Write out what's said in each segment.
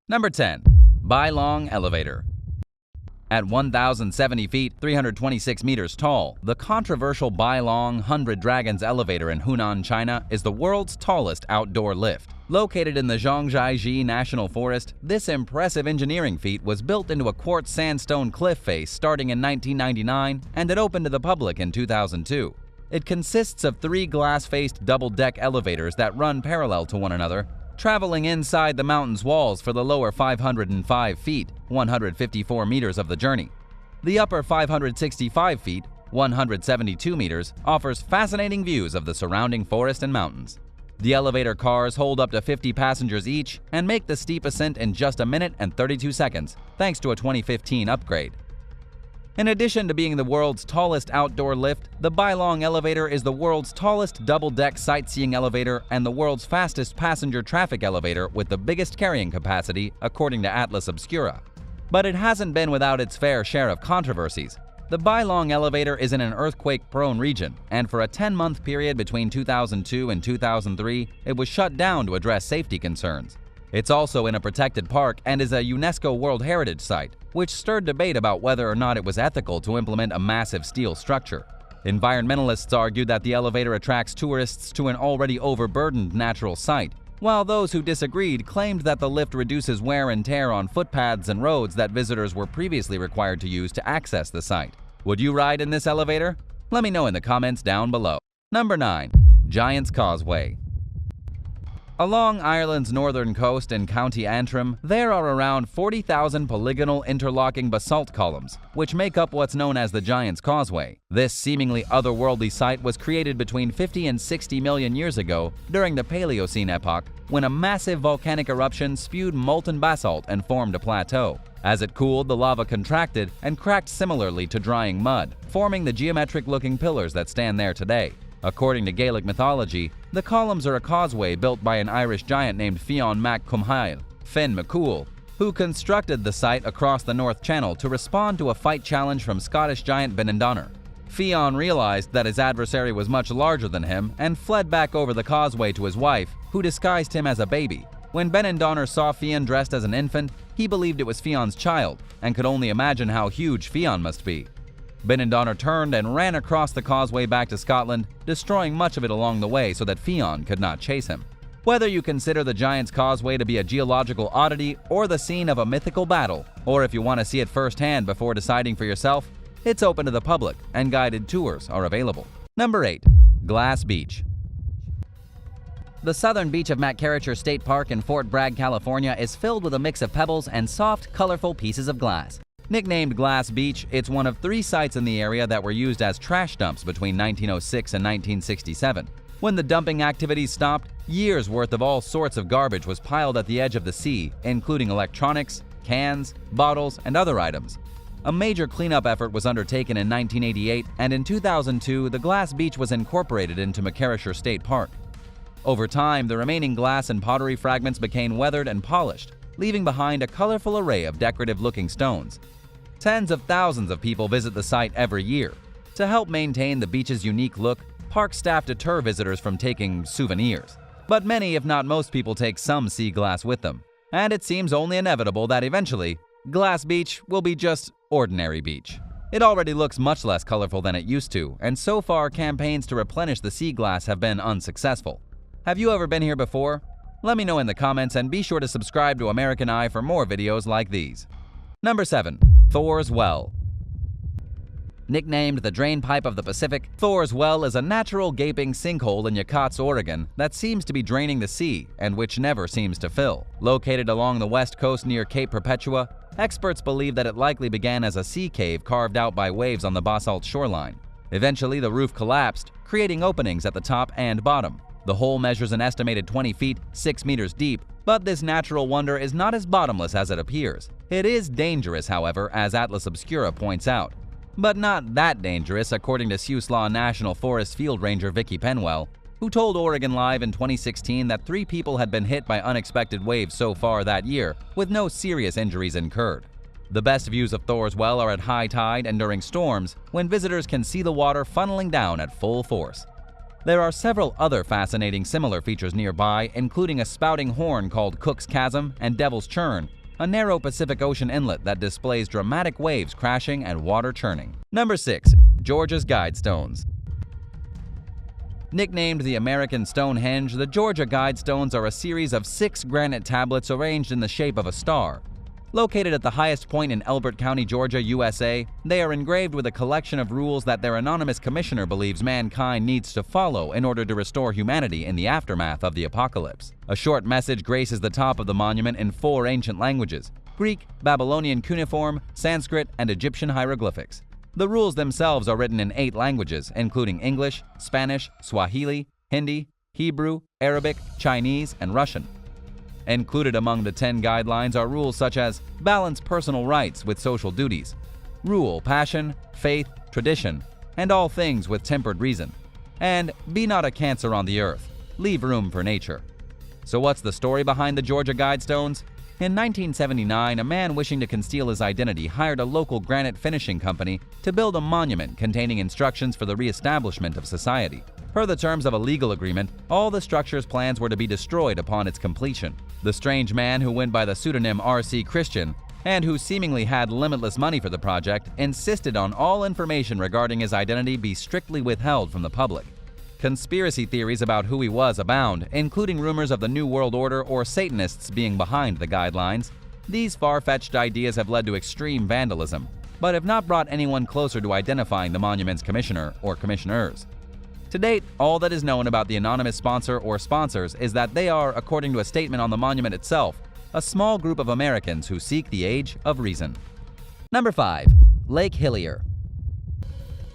Number 10. Bong Elevator. At 1,070 feet, 326 meters tall, the controversial Bong 100 Dragons elevator in Hunan, China is the world's tallest outdoor lift. Located in the Zhangjiajie National Forest, this impressive engineering feat was built into a quartz sandstone cliff face starting in 1999, and it opened to the public in 2002. It consists of 3 glass-faced double-deck elevators that run parallel to one another, traveling inside the mountain's walls for the lower 505 feet, 154 meters of the journey. The upper 565 feet, 172 meters, offers fascinating views of the surrounding forest and mountains. The elevator cars hold up to 50 passengers each and make the steep ascent in just 1 minute and 32 seconds, thanks to a 2015 upgrade. In addition to being the world's tallest outdoor lift, the Bong Elevator is the world's tallest double-deck sightseeing elevator and the world's fastest passenger traffic elevator with the biggest carrying capacity, according to Atlas Obscura. But it hasn't been without its fair share of controversies. The Bong Elevator is in an earthquake-prone region, and for a 10-month period between 2002 and 2003, it was shut down to address safety concerns. It's also in a protected park and is a UNESCO World Heritage Site, which stirred debate about whether or not it was ethical to implement a massive steel structure. Environmentalists argued that the elevator attracts tourists to an already overburdened natural site, while those who disagreed claimed that the lift reduces wear and tear on footpaths and roads that visitors were previously required to use to access the site. Would you ride in this elevator? Let me know in the comments down below. Number 9. Giant's Causeway. Along Ireland's northern coast in County Antrim, there are around 40,000 polygonal interlocking basalt columns, which make up what's known as the Giant's Causeway. This seemingly otherworldly site was created between 50 and 60 million years ago during the Paleocene epoch, when a massive volcanic eruption spewed molten basalt and formed a plateau. As it cooled, the lava contracted and cracked similarly to drying mud, forming the geometric-looking pillars that stand there today. According to Gaelic mythology, the columns are a causeway built by an Irish giant named Fionn mac Cumhail, Finn McCool, who constructed the site across the North Channel to respond to a fight challenge from Scottish giant Benindonner. Fionn realized that his adversary was much larger than him and fled back over the causeway to his wife, who disguised him as a baby. When Benindonner saw Fionn dressed as an infant, he believed it was Fionn's child and could only imagine how huge Fionn must be. Benindonner turned and ran across the causeway back to Scotland, destroying much of it along the way so that Fionn could not chase him. Whether you consider the Giant's Causeway to be a geological oddity or the scene of a mythical battle, or if you want to see it firsthand before deciding for yourself, it's open to the public and guided tours are available. Number 8. Glass Beach. The southern beach of McCarricher State Park in Fort Bragg, California is filled with a mix of pebbles and soft, colorful pieces of glass. Nicknamed Glass Beach, it's one of 3 sites in the area that were used as trash dumps between 1906 and 1967. When the dumping activities stopped, years' worth of all sorts of garbage was piled at the edge of the sea, including electronics, cans, bottles, and other items. A major cleanup effort was undertaken in 1988, and in 2002, the Glass Beach was incorporated into McCarricher State Park. Over time, the remaining glass and pottery fragments became weathered and polished, leaving behind a colorful array of decorative-looking stones. Tens of thousands of people visit the site every year. To help maintain the beach's unique look, park staff deter visitors from taking souvenirs. But many, if not most people, take some sea glass with them. And it seems only inevitable that eventually, Glass Beach will be just ordinary beach. It already looks much less colorful than it used to, and so far campaigns to replenish the sea glass have been unsuccessful. Have you ever been here before? Let me know in the comments and be sure to subscribe to American Eye for more videos like these. Number 7. Thors Well. Nicknamed the drain pipe of the Pacific, Thors Well is a natural gaping sinkhole in Yakuts, Oregon that seems to be draining the sea and which never seems to fill. Located along the west coast near Cape Perpetua, experts believe that it likely began as a sea cave carved out by waves on the basalt shoreline. Eventually, the roof collapsed, creating openings at the top and bottom. The hole measures an estimated 20 feet, 6 meters deep, but this natural wonder is not as bottomless as it appears. It is dangerous, however, as Atlas Obscura points out. But not that dangerous, according to Siuslaw National Forest Field Ranger Vicki Penwell, who told Oregon Live in 2016 that 3 people had been hit by unexpected waves so far that year, with no serious injuries incurred. The best views of Thors Well are at high tide and during storms, when visitors can see the water funneling down at full force. There are several other fascinating similar features nearby, including a spouting horn called Cook's Chasm and Devil's Churn, a narrow Pacific Ocean inlet that displays dramatic waves crashing and water churning. Number 6. Georgia's Guidestones. Nicknamed the American Stonehenge, the Georgia Guidestones are a series of 6 granite tablets arranged in the shape of a star. Located at the highest point in Elbert County, Georgia, USA, they are engraved with a collection of rules that their anonymous commissioner believes mankind needs to follow in order to restore humanity in the aftermath of the apocalypse. A short message graces the top of the monument in 4 ancient languages: Greek, Babylonian cuneiform, Sanskrit, and Egyptian hieroglyphics. The rules themselves are written in 8 languages, including English, Spanish, Swahili, Hindi, Hebrew, Arabic, Chinese, and Russian. Included among the 10 guidelines are rules such as balance personal rights with social duties, rule passion, faith, tradition, and all things with tempered reason, and be not a cancer on the earth, leave room for nature. So what's the story behind the Georgia Guidestones? In 1979, a man wishing to conceal his identity hired a local granite finishing company to build a monument containing instructions for the reestablishment of society. Per the terms of a legal agreement, all the structure's plans were to be destroyed upon its completion. The strange man, who went by the pseudonym R.C. Christian, and who seemingly had limitless money for the project, insisted on all information regarding his identity be strictly withheld from the public. Conspiracy theories about who he was abound, including rumors of the New World Order or Satanists being behind the guidelines. These far-fetched ideas have led to extreme vandalism, but have not brought anyone closer to identifying the monument's commissioner or commissioners. To date, all that is known about the anonymous sponsor or sponsors is that they are, according to a statement on the monument itself, a small group of Americans who seek the age of reason. Number 5. Lake Hillier.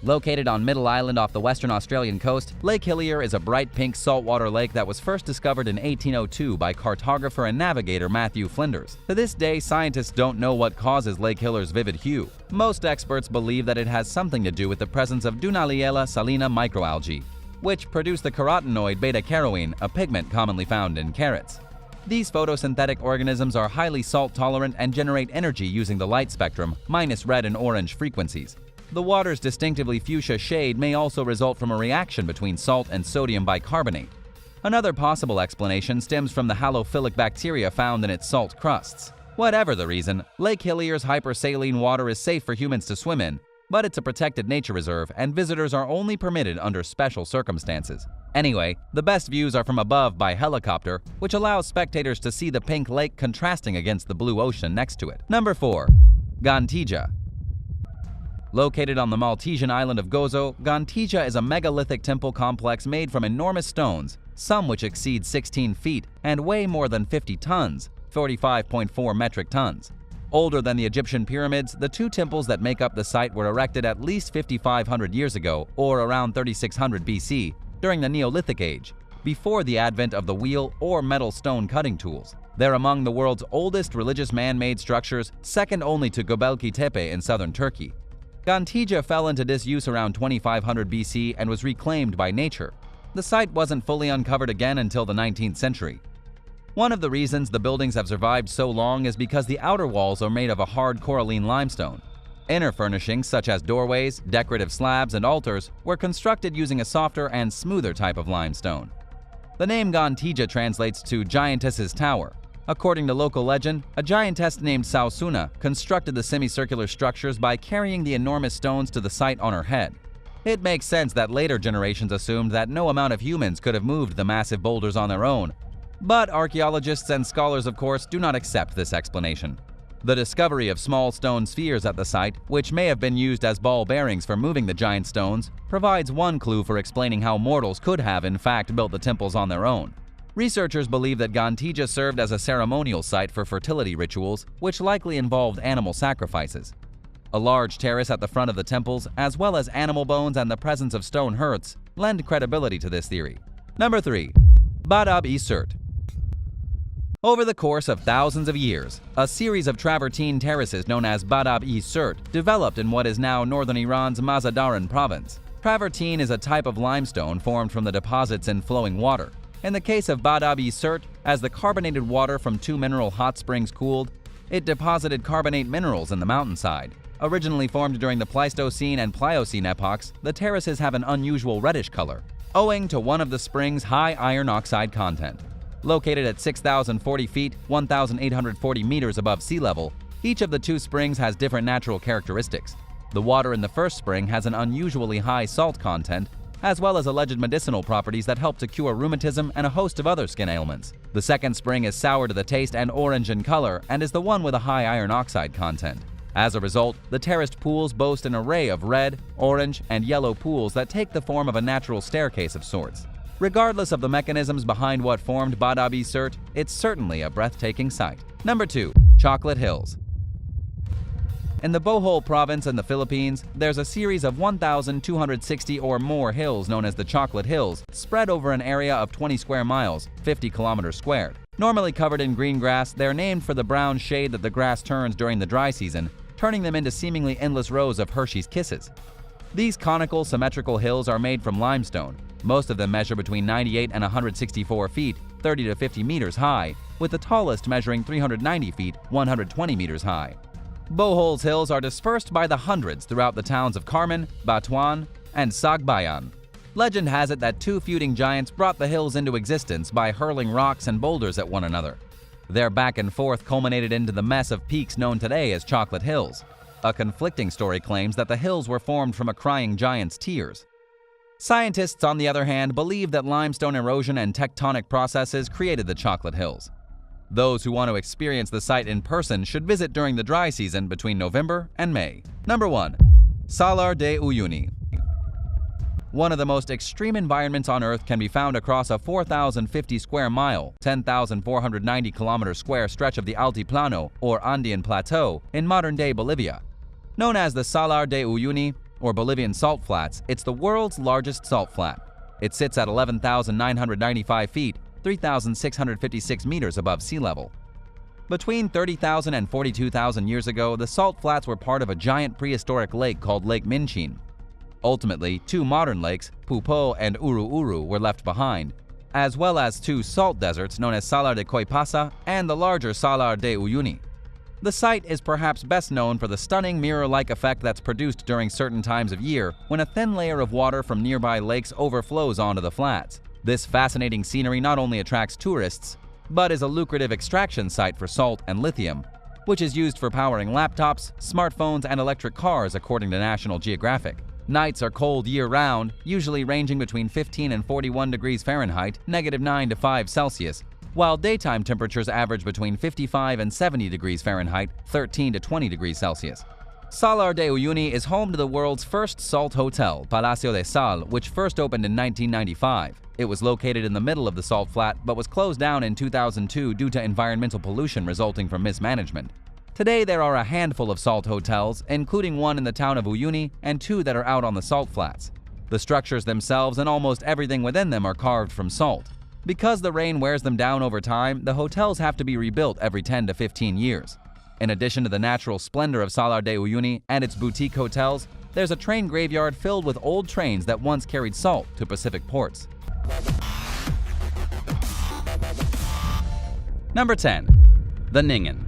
Located on Middle Island off the western Australian coast, Lake Hillier is a bright pink saltwater lake that was first discovered in 1802 by cartographer and navigator Matthew Flinders. To this day, scientists don't know what causes Lake Hillier's vivid hue. Most experts believe that it has something to do with the presence of Dunaliella salina microalgae, which produce the carotenoid beta-caroene, a pigment commonly found in carrots. These photosynthetic organisms are highly salt-tolerant and generate energy using the light spectrum, minus red and orange frequencies. The water's distinctively fuchsia shade may also result from a reaction between salt and sodium bicarbonate. Another possible explanation stems from the halophilic bacteria found in its salt crusts. Whatever the reason, Lake Hillier's hypersaline water is safe for humans to swim in, but it's a protected nature reserve and visitors are only permitted under special circumstances. Anyway, the best views are from above by helicopter, which allows spectators to see the pink lake contrasting against the blue ocean next to it. Number 4. Gantia. Located on the Maltesian island of Gozo, Gantia is a megalithic temple complex made from enormous stones, some which exceed 16 feet and weigh more than 50 tons, 45.4 metric tons. Older than the Egyptian pyramids, the 2 temples that make up the site were erected at least 5,500 years ago, or around 3600 BC, during the Neolithic Age, before the advent of the wheel or metal stone cutting tools. They're among the world's oldest religious man-made structures, second only to Göbekli Tepe in southern Turkey. Gantia fell into disuse around 2500 BC and was reclaimed by nature. The site wasn't fully uncovered again until the 19th century. One of the reasons the buildings have survived so long is because the outer walls are made of a hard coralline limestone. Inner furnishings such as doorways, decorative slabs, and altars were constructed using a softer and smoother type of limestone. The name Gantia translates to Giantess's Tower. According to local legend, a giantess named Sausuna constructed the semicircular structures by carrying the enormous stones to the site on her head. It makes sense that later generations assumed that no amount of humans could have moved the massive boulders on their own. But archaeologists and scholars, of course, do not accept this explanation. The discovery of small stone spheres at the site, which may have been used as ball bearings for moving the giant stones, provides one clue for explaining how mortals could have in fact built the temples on their own. Researchers believe that Gantia served as a ceremonial site for fertility rituals, which likely involved animal sacrifices. A large terrace at the front of the temples, as well as animal bones and the presence of stone hearths, lend credibility to this theory. Number 3. Badabert. Over the course of thousands of years, a series of travertine terraces known as Badabert developed in what is now northern Iran's Mazandaran province. Travertine is a type of limestone formed from the deposits in flowing water. In the case of Badabert, as the carbonated water from 2 mineral hot springs cooled, it deposited carbonate minerals in the mountainside. Originally formed during the Pleistocene and Pliocene epochs, the terraces have an unusual reddish color, owing to one of the springs' high iron oxide content. Located at 6,040 feet, 1,840 meters above sea level, each of the two springs has different natural characteristics. The water in the first spring has an unusually high salt content, as well as alleged medicinal properties that help to cure rheumatism and a host of other skin ailments. The second spring is sour to the taste and orange in color and is the one with a high iron oxide content. As a result, the terraced pools boast an array of red, orange, and yellow pools that take the form of a natural staircase of sorts. Regardless of the mechanisms behind what formed Badabert, it's certainly a breathtaking sight. Number 2. Chocolate Hills. In the Bohol province in the Philippines, there's a series of 1,260 or more hills known as the Chocolate Hills, spread over an area of 20 square miles, 50 kilometers squared. Normally covered in green grass, they're named for the brown shade that the grass turns during the dry season, turning them into seemingly endless rows of Hershey's Kisses. These conical, symmetrical hills are made from limestone. Most of them measure between 98 and 164 feet, 30 to 50 meters high, with the tallest measuring 390 feet, 120 meters high. Bohol's hills are dispersed by the hundreds throughout the towns of Carmen, Batuan, and Sagbayan. Legend has it that two feuding giants brought the hills into existence by hurling rocks and boulders at one another. Their back and forth culminated into the mess of peaks known today as Chocolate Hills. A conflicting story claims that the hills were formed from a crying giant's tears. Scientists, on the other hand, believe that limestone erosion and tectonic processes created the Chocolate Hills. Those who want to experience the site in person should visit during the dry season between November and May. Number 1. Salar de Uyuni. One of the most extreme environments on Earth can be found across a 4,050 square mile, 10,490 kilometer square stretch of the Altiplano, or Andean Plateau, in modern-day Bolivia. Known as the Salar de Uyuni, or Bolivian Salt Flats, it's the world's largest salt flat. It sits at 11,995 feet, 3,656 meters above sea level. Between 30,000 and 42,000 years ago, the salt flats were part of a giant prehistoric lake called Lake Minchin. Ultimately, two modern lakes, Pupo and Uru Uru, were left behind, as well as two salt deserts known as Salar de Coipasa and the larger Salar de Uyuni. The site is perhaps best known for the stunning mirror-like effect that's produced during certain times of year when a thin layer of water from nearby lakes overflows onto the flats. This fascinating scenery not only attracts tourists, but is a lucrative extraction site for salt and lithium, which is used for powering laptops, smartphones, and electric cars, according to National Geographic. Nights are cold year-round, usually ranging between 15 and 41 degrees Fahrenheit, -9 to 5 Celsius, while daytime temperatures average between 55 and 70 degrees Fahrenheit, 13 to 20 degrees Celsius. Salar de Uyuni is home to the world's first salt hotel, Palacio de Sal, which first opened in 1995. It was located in the middle of the salt flat, but was closed down in 2002 due to environmental pollution resulting from mismanagement. Today, there are a handful of salt hotels, including one in the town of Uyuni and two that are out on the salt flats. The structures themselves and almost everything within them are carved from salt. Because the rain wears them down over time, the hotels have to be rebuilt every 10 to 15 years. In addition to the natural splendor of Salar de Uyuni and its boutique hotels, there's a train graveyard filled with old trains that once carried salt to Pacific ports. Number 10. The Ningan.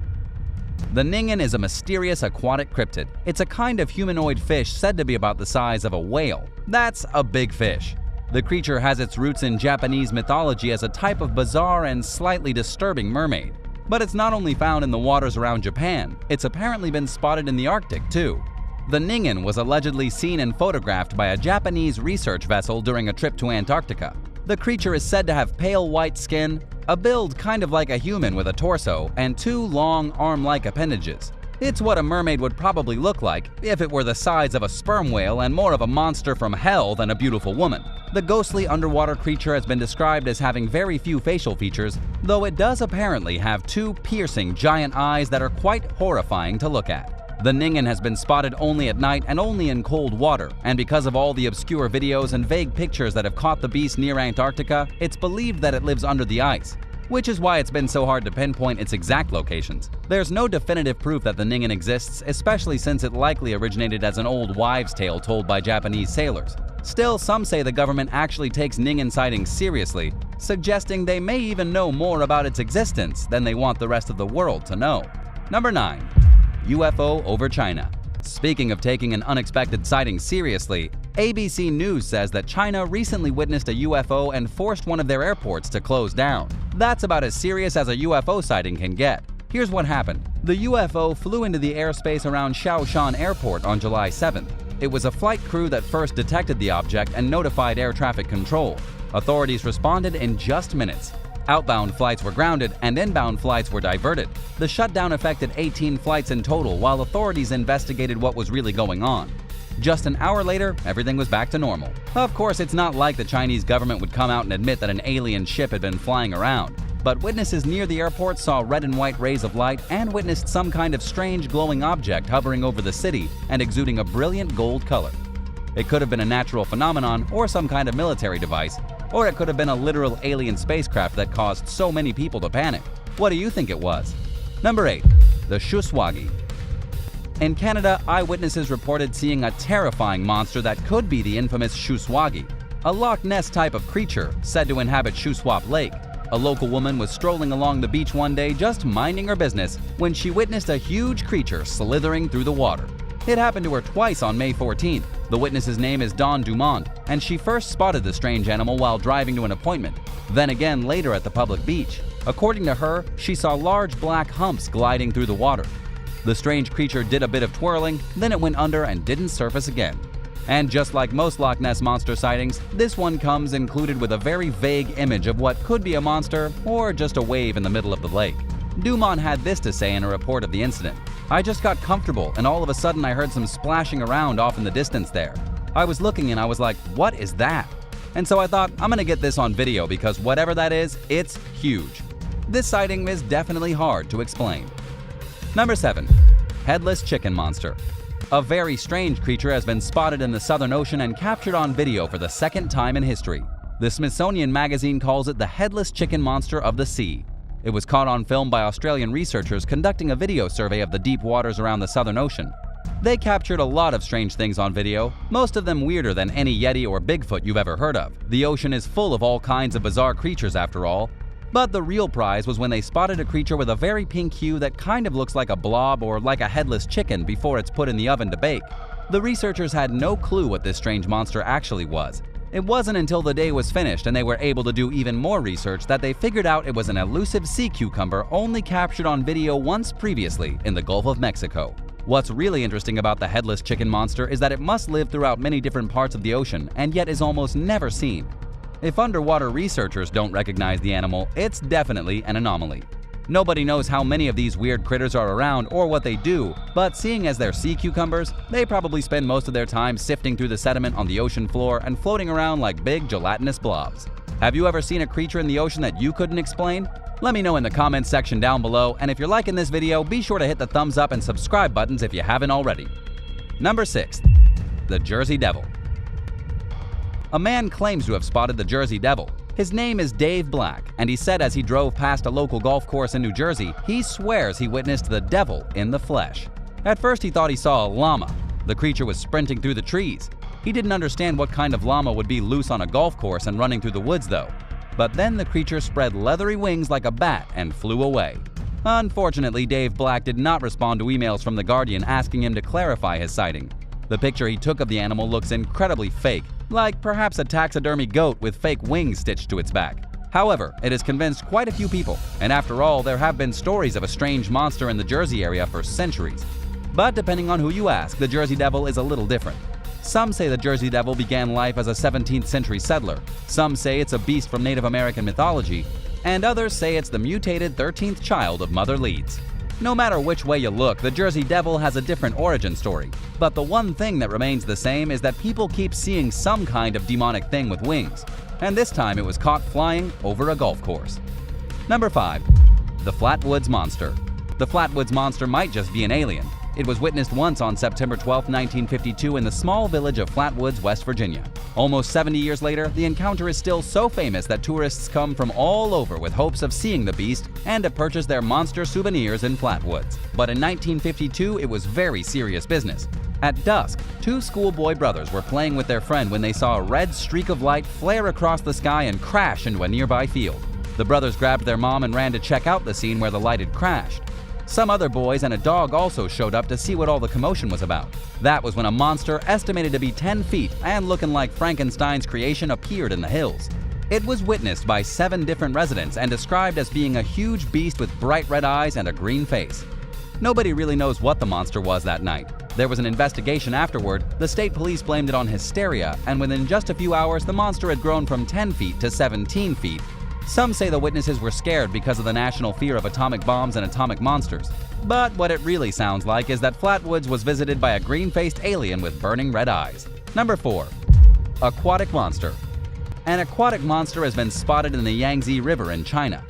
The Ningan is a mysterious aquatic cryptid. It's a kind of humanoid fish said to be about the size of a whale. That's a big fish. The creature has its roots in Japanese mythology as a type of bizarre and slightly disturbing mermaid. But it's not only found in the waters around Japan, it's apparently been spotted in the Arctic too. The Ningan was allegedly seen and photographed by a Japanese research vessel during a trip to Antarctica. The creature is said to have pale white skin, a build kind of like a human with a torso, and two long arm-like appendages. It's what a mermaid would probably look like if it were the size of a sperm whale and more of a monster from hell than a beautiful woman. The ghostly underwater creature has been described as having very few facial features, though it does apparently have two piercing giant eyes that are quite horrifying to look at. The Ningan has been spotted only at night and only in cold water, and because of all the obscure videos and vague pictures that have caught the beast near Antarctica, it's believed that it lives under the ice, which is why it's been so hard to pinpoint its exact locations. There's no definitive proof that the Ningan exists, especially since it likely originated as an old wives' tale told by Japanese sailors. Still, some say the government actually takes Ningan sightings seriously, suggesting they may even know more about its existence than they want the rest of the world to know. Number 9. UFO over China. Speaking of taking an unexpected sighting seriously, ABC News says that China recently witnessed a UFO and forced one of their airports to close down. That's about as serious as a UFO sighting can get. Here's what happened. The UFO flew into the airspace around Shaoshan Airport on July 7th. It was a flight crew that first detected the object and notified air traffic control. Authorities responded in just minutes. Outbound flights were grounded and inbound flights were diverted. The shutdown affected 18 flights in total while authorities investigated what was really going on. Just an hour later, everything was back to normal. Of course, it's not like the Chinese government would come out and admit that an alien ship had been flying around. But witnesses near the airport saw red and white rays of light and witnessed some kind of strange glowing object hovering over the city and exuding a brilliant gold color. It could have been a natural phenomenon or some kind of military device, or it could have been a literal alien spacecraft that caused so many people to panic. What do you think it was? Number 8. The Shuswagi. In Canada, eyewitnesses reported seeing a terrifying monster that could be the infamous Shuswagi, a Loch Ness type of creature said to inhabit Shuswap Lake. A local woman was strolling along the beach one day just minding her business when she witnessed a huge creature slithering through the water. It happened to her twice on May 14th. The witness's name is Dawn Dumont, and she first spotted the strange animal while driving to an appointment, then again later at the public beach. According to her, she saw large black humps gliding through the water. The strange creature did a bit of twirling, then it went under and didn't surface again. And just like most Loch Ness Monster sightings, this one comes included with a very vague image of what could be a monster or just a wave in the middle of the lake. Dumont had this to say in a report of the incident. "I just got comfortable and all of a sudden I heard some splashing around off in the distance there. I was looking and I was like, what is that? And so I thought, I'm gonna get this on video because whatever that is, it's huge." This sighting is definitely hard to explain. Number 7. Headless Chicken Monster. A very strange creature has been spotted in the Southern Ocean and captured on video for the second time in history. The Smithsonian Magazine calls it the Headless Chicken Monster of the Sea. It was caught on film by Australian researchers conducting a video survey of the deep waters around the Southern Ocean. They captured a lot of strange things on video, most of them weirder than any Yeti or Bigfoot you've ever heard of. The ocean is full of all kinds of bizarre creatures after all. But the real prize was when they spotted a creature with a very pink hue that kind of looks like a blob or like a headless chicken before it's put in the oven to bake. The researchers had no clue what this strange monster actually was. It wasn't until the day was finished and they were able to do even more research that they figured out it was an elusive sea cucumber only captured on video once previously in the Gulf of Mexico. What's really interesting about the headless chicken monster is that it must live throughout many different parts of the ocean and yet is almost never seen. If underwater researchers don't recognize the animal, it's definitely an anomaly. Nobody knows how many of these weird critters are around or what they do, but seeing as they're sea cucumbers, they probably spend most of their time sifting through the sediment on the ocean floor and floating around like big gelatinous blobs. Have you ever seen a creature in the ocean that you couldn't explain? Let me know in the comments section down below, and if you're liking this video, be sure to hit the thumbs up and subscribe buttons if you haven't already. Number 6. The Jersey Devil. A man claims to have spotted the Jersey Devil. His name is Dave Black, and he said as he drove past a local golf course in New Jersey, he swears he witnessed the devil in the flesh. At first he thought he saw a llama. The creature was sprinting through the trees. He didn't understand what kind of llama would be loose on a golf course and running through the woods though. But then the creature spread leathery wings like a bat and flew away. Unfortunately, Dave Black did not respond to emails from The Guardian asking him to clarify his sighting. The picture he took of the animal looks incredibly fake, like perhaps a taxidermy goat with fake wings stitched to its back. However, it has convinced quite a few people, and after all, there have been stories of a strange monster in the Jersey area for centuries. But depending on who you ask, the Jersey Devil is a little different. Some say the Jersey Devil began life as a 17th century settler, some say it's a beast from Native American mythology, and others say it's the mutated 13th child of Mother Leeds. No matter which way you look, the Jersey Devil has a different origin story. But the one thing that remains the same is that people keep seeing some kind of demonic thing with wings. And this time it was caught flying over a golf course. Number 5. The Flatwoods Monster. The Flatwoods Monster might just be an alien. It was witnessed once on September 12, 1952 in the small village of Flatwoods, West Virginia. Almost 70 years later, the encounter is still so famous that tourists come from all over with hopes of seeing the beast and to purchase their monster souvenirs in Flatwoods. But in 1952, it was very serious business. At dusk, two schoolboy brothers were playing with their friend when they saw a red streak of light flare across the sky and crash into a nearby field. The brothers grabbed their mom and ran to check out the scene where the light had crashed. Some other boys and a dog also showed up to see what all the commotion was about. That was when a monster estimated to be 10 feet and looking like Frankenstein's creation appeared in the hills. It was witnessed by 7 different residents and described as being a huge beast with bright red eyes and a green face. Nobody really knows what the monster was that night. There was an investigation afterward. The state police blamed it on hysteria, and within just a few hours, the monster had grown from 10 feet to 17 feet. Some say the witnesses were scared because of the national fear of atomic bombs and atomic monsters. But what it really sounds like is that Flatwoods was visited by a green-faced alien with burning red eyes. Number 4. Aquatic Monster. An aquatic monster has been spotted in the Yangtze River in China.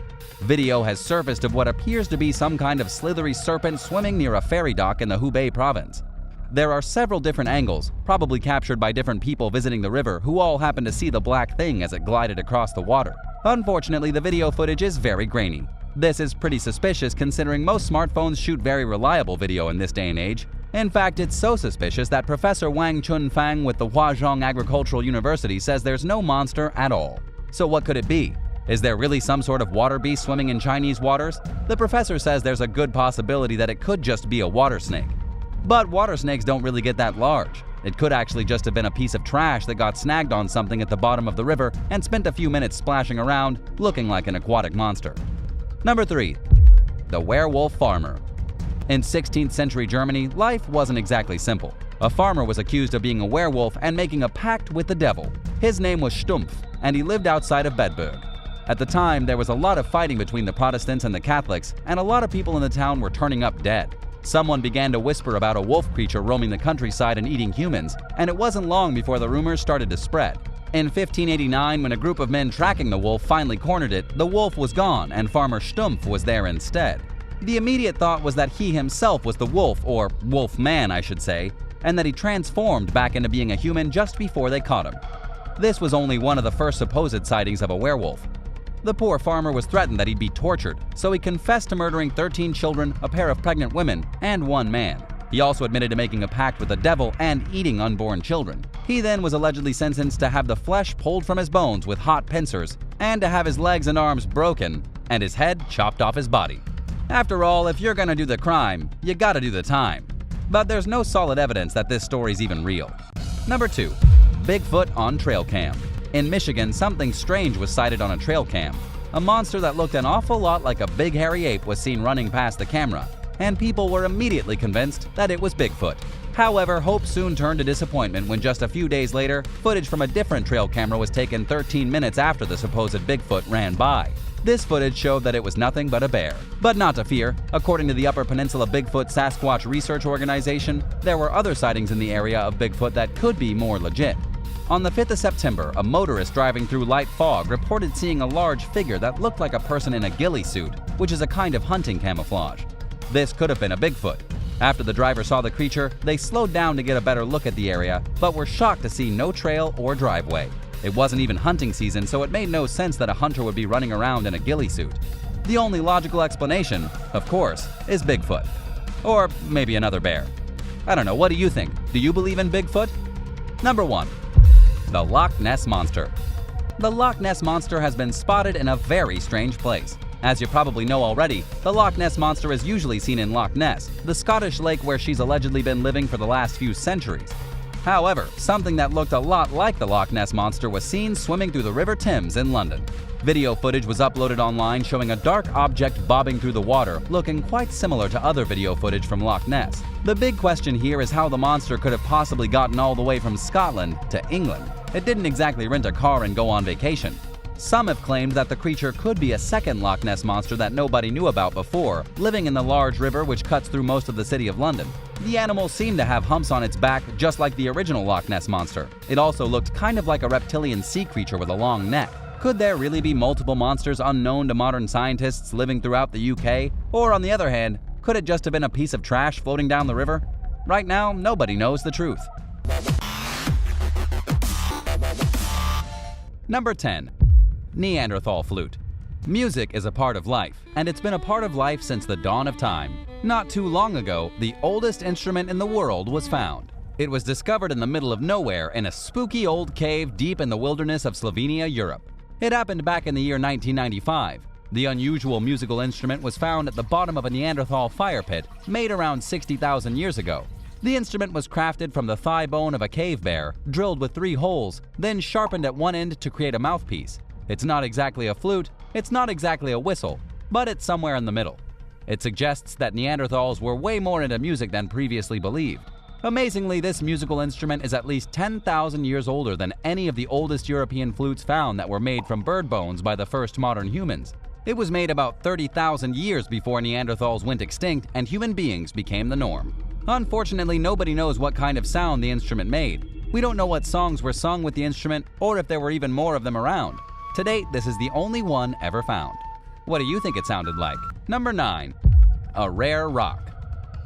Video has surfaced of what appears to be some kind of slithery serpent swimming near a ferry dock in the Hubei province. There are several different angles, probably captured by different people visiting the river who all happened to see the black thing as it glided across the water. Unfortunately, the video footage is very grainy. This is pretty suspicious considering most smartphones shoot very reliable video in this day and age. In fact, it's so suspicious that Professor Wang Chunfang with the Huazhong Agricultural University says there's no monster at all. So what could it be? Is there really some sort of water beast swimming in Chinese waters? The professor says there's a good possibility that it could just be a water snake. But water snakes don't really get that large. It could actually just have been a piece of trash that got snagged on something at the bottom of the river and spent a few minutes splashing around, looking like an aquatic monster. Number 3. The Werewolf Farmer. In 16th century Germany, life wasn't exactly simple. A farmer was accused of being a werewolf and making a pact with the devil. His name was Stumpf, and he lived outside of Bedburg. At the time, there was a lot of fighting between the Protestants and the Catholics, and a lot of people in the town were turning up dead. Someone began to whisper about a wolf creature roaming the countryside and eating humans, and it wasn't long before the rumors started to spread. In 1589, when a group of men tracking the wolf finally cornered it, the wolf was gone and Farmer Stumpf was there instead. The immediate thought was that he himself was the wolf, or wolf man I should say, and that he transformed back into being a human just before they caught him. This was only one of the first supposed sightings of a werewolf. The poor farmer was threatened that he'd be tortured, so he confessed to murdering 13 children, a pair of pregnant women, and 1 man. He also admitted to making a pact with the devil and eating unborn children. He then was allegedly sentenced to have the flesh pulled from his bones with hot pincers, and to have his legs and arms broken, and his head chopped off his body. After all, if you're gonna do the crime, you gotta do the time. But there's no solid evidence that this story's even real. Number 2. Bigfoot on trail cam. In Michigan, something strange was sighted on a trail cam. A monster that looked an awful lot like a big hairy ape was seen running past the camera, and people were immediately convinced that it was Bigfoot. However, hope soon turned to disappointment when just a few days later, footage from a different trail camera was taken 13 minutes after the supposed Bigfoot ran by. This footage showed that it was nothing but a bear. But not to fear. According to the Upper Peninsula Bigfoot Sasquatch Research Organization, there were other sightings in the area of Bigfoot that could be more legit. On the 5th of September, a motorist driving through light fog reported seeing a large figure that looked like a person in a ghillie suit, which is a kind of hunting camouflage. This could have been a Bigfoot. After the driver saw the creature, they slowed down to get a better look at the area, but were shocked to see no trail or driveway. It wasn't even hunting season, so it made no sense that a hunter would be running around in a ghillie suit. The only logical explanation, of course, is Bigfoot. Or maybe another bear. I don't know, what do you think? Do you believe in Bigfoot? Number 1. The Loch Ness Monster. The Loch Ness Monster has been spotted in a very strange place. As you probably know already, the Loch Ness Monster is usually seen in Loch Ness, the Scottish lake where she's allegedly been living for the last few centuries. However, something that looked a lot like the Loch Ness Monster was seen swimming through the River Thames in London. Video footage was uploaded online showing a dark object bobbing through the water, looking quite similar to other video footage from Loch Ness. The big question here is how the monster could have possibly gotten all the way from Scotland to England. It didn't exactly rent a car and go on vacation. Some have claimed that the creature could be a second Loch Ness Monster that nobody knew about before, living in the large river which cuts through most of the city of London. The animal seemed to have humps on its back just like the original Loch Ness Monster. It also looked kind of like a reptilian sea creature with a long neck. Could there really be multiple monsters unknown to modern scientists living throughout the UK? Or on the other hand, could it just have been a piece of trash floating down the river? Right now, nobody knows the truth. Number 10. Neanderthal Flute. Music is a part of life, and it's been a part of life since the dawn of time. Not too long ago, the oldest instrument in the world was found. It was discovered in the middle of nowhere in a spooky old cave deep in the wilderness of Slovenia, Europe. It happened back in the year 1995. The unusual musical instrument was found at the bottom of a Neanderthal fire pit made around 60,000 years ago. The instrument was crafted from the thigh bone of a cave bear, drilled with 3 holes, then sharpened at one end to create a mouthpiece. It's not exactly a flute, it's not exactly a whistle, but it's somewhere in the middle. It suggests that Neanderthals were way more into music than previously believed. Amazingly, this musical instrument is at least 10,000 years older than any of the oldest European flutes found that were made from bird bones by the first modern humans. It was made about 30,000 years before Neanderthals went extinct and human beings became the norm. Unfortunately, nobody knows what kind of sound the instrument made. We don't know what songs were sung with the instrument or if there were even more of them around. To date, this is the only one ever found. What do you think it sounded like? Number 9. A rare rock.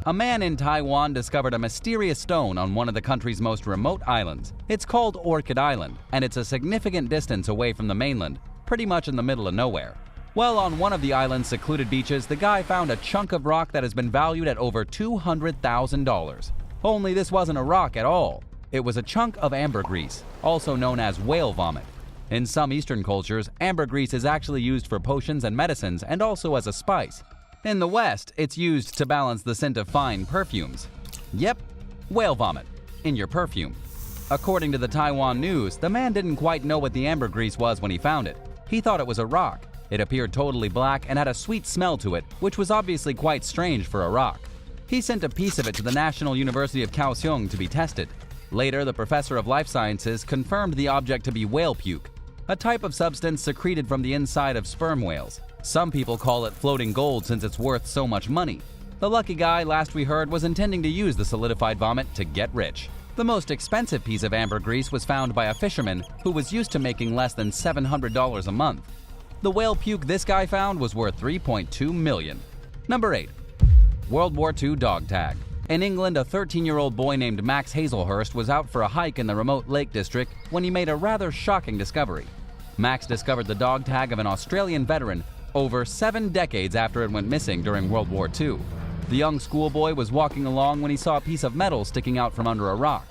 A man in Taiwan discovered a mysterious stone on one of the country's most remote islands. It's called Orchid Island, and it's a significant distance away from the mainland, pretty much in the middle of nowhere. Well, on one of the island's secluded beaches, the guy found a chunk of rock that has been valued at over $200,000. Only this wasn't a rock at all. It was a chunk of ambergris, also known as whale vomit. In some Eastern cultures, ambergris is actually used for potions and medicines and also as a spice. In the West, it's used to balance the scent of fine perfumes. Yep, whale vomit in your perfume. According to the Taiwan News, the man didn't quite know what the ambergris was when he found it. He thought it was a rock. It appeared totally black and had a sweet smell to it, which was obviously quite strange for a rock. He sent a piece of it to the National University of Kaohsiung to be tested. Later, the professor of life sciences confirmed the object to be whale puke, a type of substance secreted from the inside of sperm whales. Some people call it floating gold since it's worth so much money. The lucky guy, last we heard, was intending to use the solidified vomit to get rich. The most expensive piece of ambergris was found by a fisherman who was used to making less than $700 a month. The whale puke this guy found was worth $3.2 million. Number 8. World War II dog tag. In England, a 13-year-old boy named Max Hazelhurst was out for a hike in the remote Lake District when he made a rather shocking discovery. Max discovered the dog tag of an Australian veteran over 7 decades after it went missing during World War II. The young schoolboy was walking along when he saw a piece of metal sticking out from under a rock.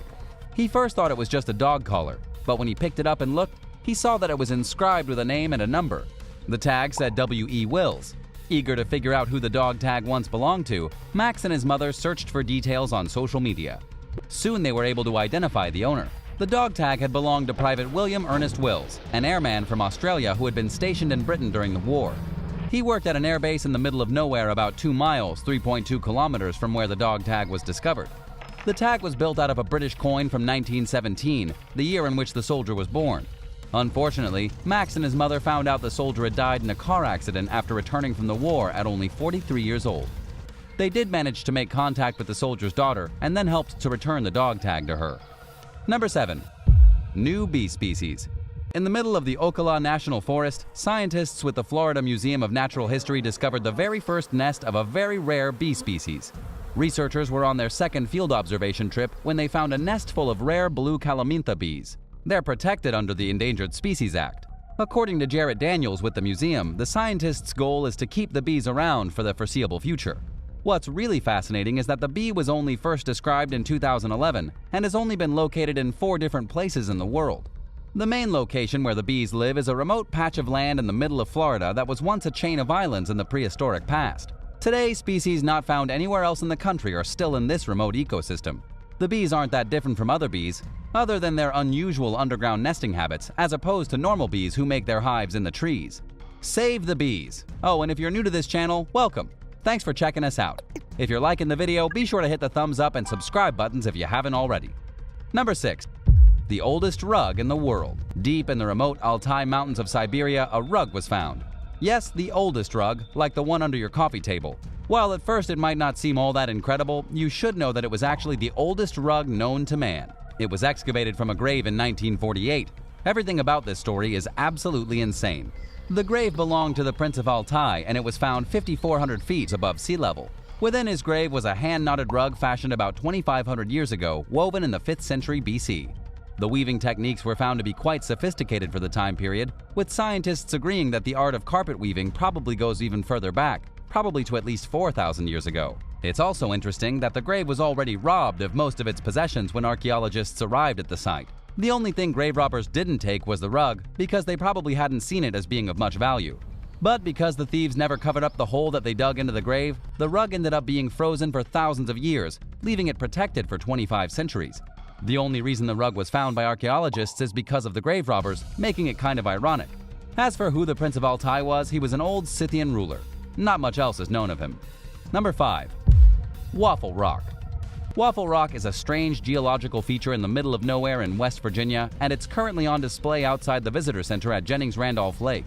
He first thought it was just a dog collar, but when he picked it up and looked, he saw that it was inscribed with a name and a number. The tag said W.E. Wills. Eager to figure out who the dog tag once belonged to, Max and his mother searched for details on social media. Soon they were able to identify the owner. The dog tag had belonged to Private William Ernest Wills, an airman from Australia who had been stationed in Britain during the war. He worked at an airbase in the middle of nowhere about 2 miles, 3.2 kilometers from where the dog tag was discovered. The tag was built out of a British coin from 1917, the year in which the soldier was born. Unfortunately, Max and his mother found out the soldier had died in a car accident after returning from the war at only 43 years old. They did manage to make contact with the soldier's daughter and then helped to return the dog tag to her. Number 7. New bee species. In the middle of the Ocala National Forest, scientists with the Florida Museum of Natural History discovered the very first nest of a very rare bee species. Researchers were on their second field observation trip when they found a nest full of rare blue calamintha bees. They're protected under the Endangered Species Act. According to Jarrett Daniels with the museum, the scientists' goal is to keep the bees around for the foreseeable future. What's really fascinating is that the bee was only first described in 2011 and has only been located in 4 different places in the world. The main location where the bees live is a remote patch of land in the middle of Florida that was once a chain of islands in the prehistoric past. Today, species not found anywhere else in the country are still in this remote ecosystem. The bees aren't that different from other bees, other than their unusual underground nesting habits, as opposed to normal bees who make their hives in the trees. Save the bees! Oh, and if you're new to this channel, welcome! Thanks for checking us out. If you're liking the video, be sure to hit the thumbs up and subscribe buttons if you haven't already. Number 6. The oldest rug in the world. Deep in the remote Altai Mountains of Siberia, a rug was found. Yes, the oldest rug, like the one under your coffee table. While at first it might not seem all that incredible, you should know that it was actually the oldest rug known to man. It was excavated from a grave in 1948. Everything about this story is absolutely insane. The grave belonged to the Prince of Altai, and it was found 5,400 feet above sea level. Within his grave was a hand-knotted rug fashioned about 2,500 years ago, woven in the 5th century BC. The weaving techniques were found to be quite sophisticated for the time period, with scientists agreeing that the art of carpet weaving probably goes even further back, probably to at least 4,000 years ago. It's also interesting that the grave was already robbed of most of its possessions when archaeologists arrived at the site. The only thing grave robbers didn't take was the rug, because they probably hadn't seen it as being of much value. But because the thieves never covered up the hole that they dug into the grave, the rug ended up being frozen for thousands of years, leaving it protected for 25 centuries. The only reason the rug was found by archaeologists is because of the grave robbers, making it kind of ironic. As for who the Prince of Altai was, he was an old Scythian ruler. Not much else is known of him. Number 5. Waffle Rock. Waffle Rock is a strange geological feature in the middle of nowhere in West Virginia, and it's currently on display outside the visitor center at Jennings-Randolph Lake.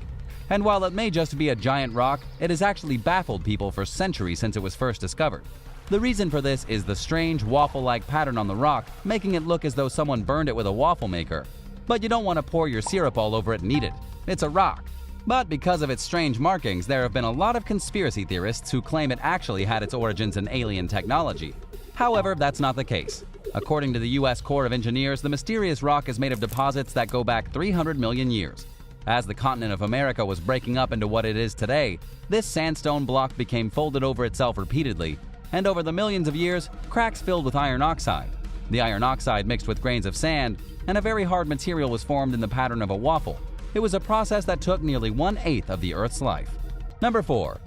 And while it may just be a giant rock, it has actually baffled people for centuries since it was first discovered. The reason for this is the strange waffle-like pattern on the rock, making it look as though someone burned it with a waffle maker. But you don't want to pour your syrup all over it and eat it. It's a rock. But because of its strange markings, there have been a lot of conspiracy theorists who claim it actually had its origins in alien technology. However, that's not the case. According to the U.S. Corps of Engineers, the mysterious rock is made of deposits that go back 300 million years. As the continent of America was breaking up into what it is today, this sandstone block became folded over itself repeatedly, and over the millions of years, cracks filled with iron oxide. The iron oxide mixed with grains of sand, and a very hard material was formed in the pattern of a waffle. It was a process that took nearly 1/8 of the Earth's life. Number 4.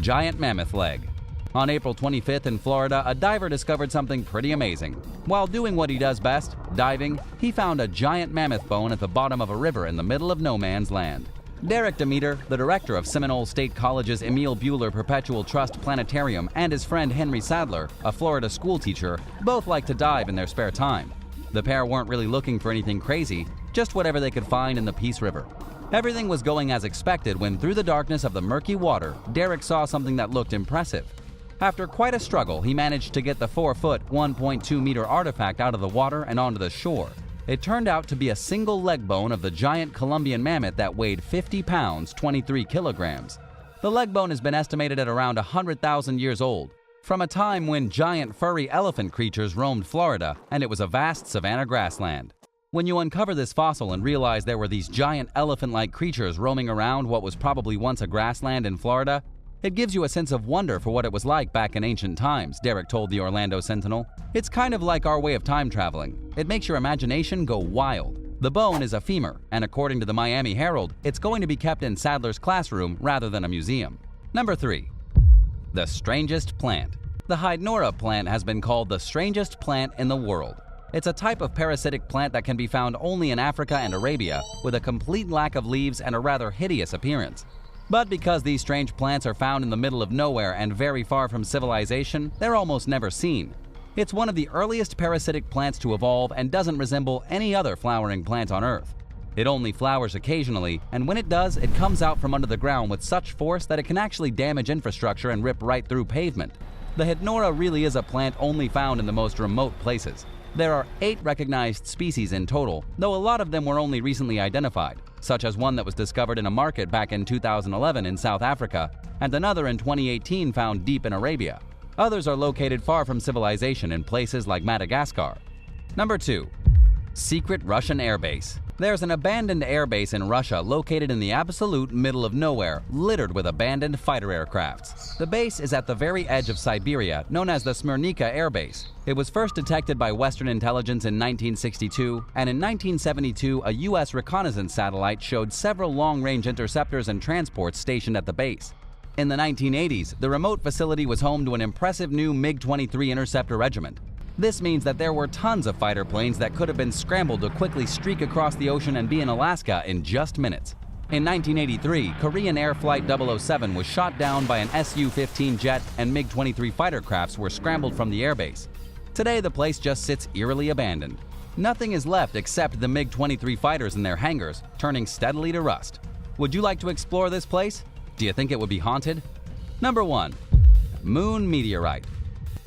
Giant Mammoth Leg. On April 25th in Florida, a diver discovered something pretty amazing. While doing what he does best, diving, he found a giant mammoth bone at the bottom of a river in the middle of no man's land. Derek Demeter, the director of Seminole State College's Emile Buehler Perpetual Trust Planetarium, and his friend Henry Sadler, a Florida school teacher, both like to dive in their spare time. The pair weren't really looking for anything crazy, just whatever they could find in the Peace River. Everything was going as expected when, through the darkness of the murky water, Derek saw something that looked impressive. After quite a struggle, he managed to get the 4-foot, 1.2-meter artifact out of the water and onto the shore. It turned out to be a single leg bone of the giant Columbian mammoth that weighed 50 pounds, 23 kilograms. The leg bone has been estimated at around 100,000 years old, from a time when giant furry elephant creatures roamed Florida and it was a vast savanna grassland. When you uncover this fossil and realize there were these giant elephant-like creatures roaming around what was probably once a grassland in Florida, it gives you a sense of wonder for what it was like back in ancient times, Derek told the Orlando Sentinel. It's kind of like our way of time traveling. It makes your imagination go wild. The bone is a femur, and according to the Miami Herald, it's going to be kept in Sadler's classroom rather than a museum. Number 3. The Strangest Plant. The Hydnora plant has been called the strangest plant in the world. It's a type of parasitic plant that can be found only in Africa and Arabia, with a complete lack of leaves and a rather hideous appearance. But because these strange plants are found in the middle of nowhere and very far from civilization, they're almost never seen. It's one of the earliest parasitic plants to evolve and doesn't resemble any other flowering plant on Earth. It only flowers occasionally, and when it does, it comes out from under the ground with such force that it can actually damage infrastructure and rip right through pavement. The Hydnora really is a plant only found in the most remote places. There are 8 recognized species in total, though a lot of them were only recently identified, such as one that was discovered in a market back in 2011 in South Africa, and another in 2018 found deep in Arabia. Others are located far from civilization in places like Madagascar. Number 2. Secret Russian Airbase. There's an abandoned airbase in Russia located in the absolute middle of nowhere, littered with abandoned fighter aircrafts. The base is at the very edge of Siberia, known as the Smirnica Air Base. It was first detected by Western intelligence in 1962, and in 1972 a U.S. reconnaissance satellite showed several long-range interceptors and transports stationed at the base. In the 1980s, the remote facility was home to an impressive new MiG-23 interceptor regiment. This means that there were tons of fighter planes that could have been scrambled to quickly streak across the ocean and be in Alaska in just minutes. In 1983, Korean Air Flight 007 was shot down by an Su-15 jet, and MiG-23 fighter crafts were scrambled from the airbase. Today, the place just sits eerily abandoned. Nothing is left except the MiG-23 fighters in their hangars, turning steadily to rust. Would you like to explore this place? Do you think it would be haunted? Number 1. Moon Meteorite.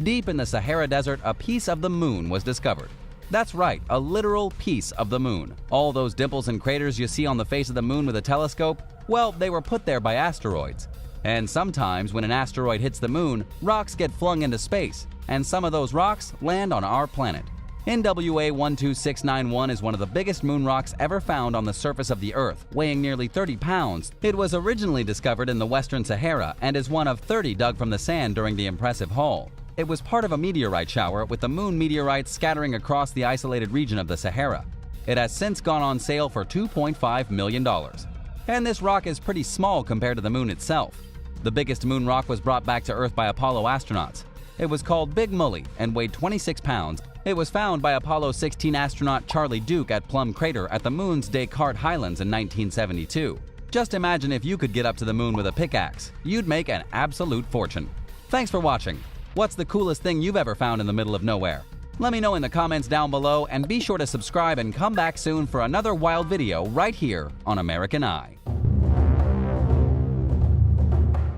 Deep in the Sahara Desert, a piece of the moon was discovered. That's right, a literal piece of the moon. All those dimples and craters you see on the face of the moon with a telescope, well, they were put there by asteroids. And sometimes when an asteroid hits the moon, rocks get flung into space, and some of those rocks land on our planet. NWA 12691 is one of the biggest moon rocks ever found on the surface of the Earth, weighing nearly 30 pounds. It was originally discovered in the Western Sahara and is one of 30 dug from the sand during the impressive haul. It was part of a meteorite shower, with the moon meteorites scattering across the isolated region of the Sahara. It has since gone on sale for $2.5 million. And this rock is pretty small compared to the moon itself. The biggest moon rock was brought back to Earth by Apollo astronauts. It was called Big Mully and weighed 26 pounds. It was found by Apollo 16 astronaut Charlie Duke at Plum Crater at the moon's Descartes Highlands in 1972. Just imagine if you could get up to the moon with a pickaxe. You'd make an absolute fortune. Thanks for watching. What's the coolest thing you've ever found in the middle of nowhere? Let me know in the comments down below, and be sure to subscribe and come back soon for another wild video right here on American Eye.